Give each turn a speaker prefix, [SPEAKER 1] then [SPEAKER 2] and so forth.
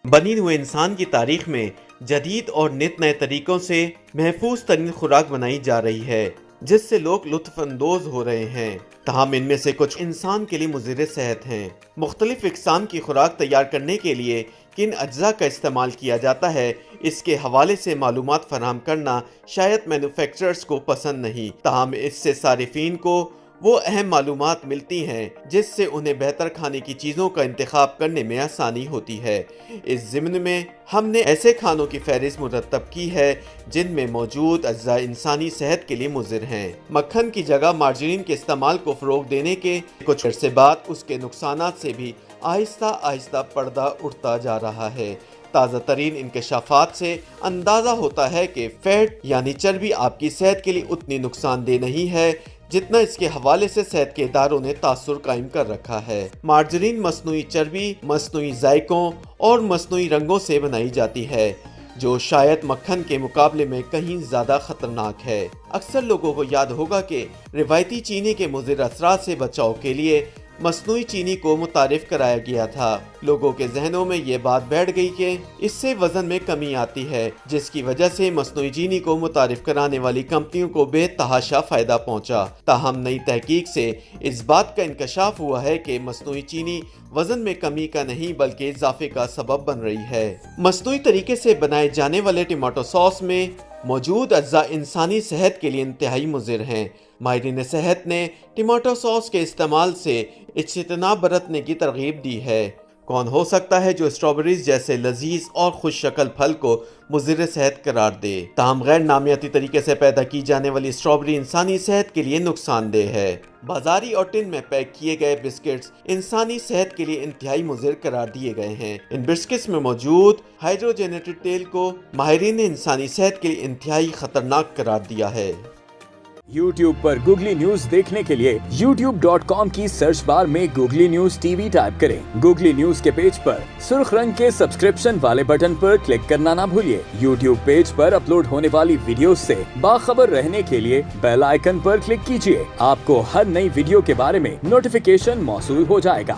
[SPEAKER 1] بنی ہوئے انسان کی تاریخ میں جدید اور نت نئے طریقوں سے محفوظ ترین خوراک بنائی جا رہی ہے جس سے لوگ لطف اندوز ہو رہے ہیں، تاہم ان میں سے کچھ انسان کے لیے مضر صحت ہیں۔ مختلف اقسام کی خوراک تیار کرنے کے لیے کن اجزاء کا استعمال کیا جاتا ہے، اس کے حوالے سے معلومات فراہم کرنا شاید مینوفیکچررز کو پسند نہیں، تاہم اس سے صارفین کو وہ اہم معلومات ملتی ہیں جس سے انہیں بہتر کھانے کی چیزوں کا انتخاب کرنے میں آسانی ہوتی ہے۔ اس ضمن میں ہم نے ایسے کھانوں کی فہرست مرتب کی ہے جن میں موجود اجزاء انسانی صحت کے لیے مضر ہیں۔ مکھن کی جگہ مارجرین کے استعمال کو فروغ دینے کے کچھ عرصے بعد اس کے نقصانات سے بھی آہستہ آہستہ پردہ اٹھتا جا رہا ہے۔ تازہ ترین انکشافات سے اندازہ ہوتا ہے کہ فیٹ یعنی چربی آپ کی صحت کے لیے اتنی نقصان دہ نہیں ہے جتنا اس کے حوالے سے صحت کے اداروں نے تاثر قائم کر رکھا ہے۔ مارجرین مصنوعی چربی، مصنوعی ذائقوں اور مصنوعی رنگوں سے بنائی جاتی ہے جو شاید مکھن کے مقابلے میں کہیں زیادہ خطرناک ہے۔ اکثر لوگوں کو یاد ہوگا کہ روایتی چینی کے مضر اثرات سے بچاؤ کے لیے مصنوعی چینی کو متعارف کرایا گیا تھا۔ لوگوں کے ذہنوں میں یہ بات بیٹھ گئی کہ اس سے وزن میں کمی آتی ہے، جس کی وجہ سے مصنوعی چینی کو متعارف کرانے والی کمپنیوں کو بے تحاشا فائدہ پہنچا۔ تاہم نئی تحقیق سے اس بات کا انکشاف ہوا ہے کہ مصنوعی چینی وزن میں کمی کا نہیں بلکہ اضافے کا سبب بن رہی ہے۔ مصنوعی طریقے سے بنائے جانے والے ٹماٹو ساس میں موجود اجزاء انسانی صحت کے لیے انتہائی مضر ہیں۔ ماہرین صحت نے ٹماٹو ساس کے استعمال سے اجتناب برتنے کی ترغیب دی ہے۔ کون ہو سکتا ہے جو اسٹرابیریز جیسے لذیذ اور خوش شکل پھل کو مضر صحت قرار دے؟ تاہم غیر نامیاتی طریقے سے پیدا کی جانے والی اسٹرابیری انسانی صحت کے لیے نقصان دہ ہے۔ بازاری اور ٹن میں پیک کیے گئے بسکٹس انسانی صحت کے لیے انتہائی مضر قرار دیے گئے ہیں۔ ان بسکٹس میں موجود ہائیڈروجنیٹڈ تیل کو ماہرین نے انسانی صحت کے لیے انتہائی خطرناک قرار دیا ہے۔
[SPEAKER 2] YouTube پر گوگلی نیوز دیکھنے کے لیے youtube.com کی سرچ بار میں googly news T V type کریں۔ گوگلی نیوز کے پیج پر سرخ رنگ کے سبسکرپشن والے بٹن پر کلک کرنا نہ بھولیے۔ YouTube پیج پر اپلوڈ ہونے والی ویڈیوز سے باخبر رہنے کے لیے بیل آئیکن پر کلک کیجیے۔ آپ کو ہر نئی ویڈیو کے بارے میں نوٹیفیکیشن موصول ہو جائے گا۔